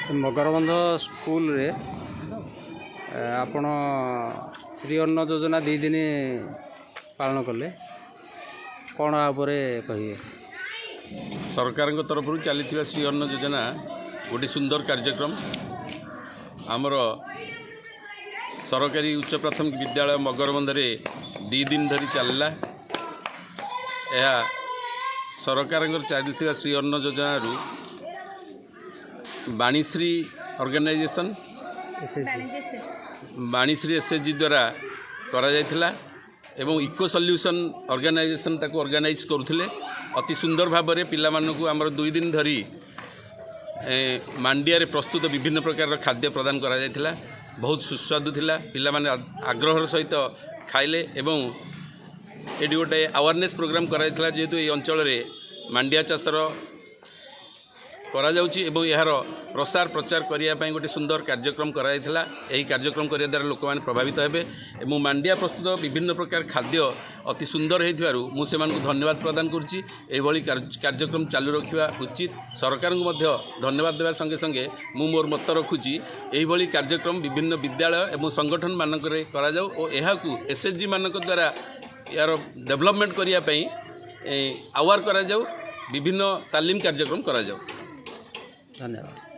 मगरबंध school रे आपण श्री अन्न योजना 2 दिन पालन कले कौन आपरे कहिए? सरकार तरफ चली श्री अन्न योजना गोटे सुंदर कार्यक्रम आमर सरकारी उच्च प्राथमिक विद्यालय मगरबंध रे 2 दिन धरी चलला। यह सरकार चलती श्री अन्न योजना रु बाणीश्री ऑर्गेनाइजेशन बाणीश्री एसएचजी द्वारा करा जायथिला एवं इको सॉल्यूशन ऑर्गेनाइजेशन ताको ऑर्गेनाइज करुथिले। अति सुंदर भाव में पिला मानकु आमर 2 दिन धरी मांडिया रे प्रस्तुत विभिन्न प्रकार खाद्य प्रदान करा जायथिला। बहुत सुस्वादु थिला। पिला माने आग्रहर सहित खाइले एवं एडी गोटे अवेयरनेस प्रोग्राम करा जायथिला जेहेतु ए अंचल रे मांडिया चाषर करा जाउची एवं यार प्रसार प्रचार करिया पई गोटे सुंदर कार्यक्रम करा जायथिला। एही कार्यक्रम करिया द्वारा लोक माने प्रभावित हेबे एवं मांडिया प्रस्तुत विभिन्न प्रकार खाद्य अति सुंदर हेथिबारु मु सेमानकु धन्यवाद प्रदान करछि। एही भली कार्यक्रम चालू रखिबा उचित। सरकार को मध्य धन्यवाद देवा संगे संगे मु मोर मत रखुछि एही भली कार्यक्रम विभिन्न विद्यालय एवं संगठन मानकरे करा जाउ और एहाकु एसएचजी मानक द्वारा यार डेवलपमेंट करिया पई अवार करा जाउ। विभिन्न तालीम कार्यक्रम करा जाउ। धन्यवाद।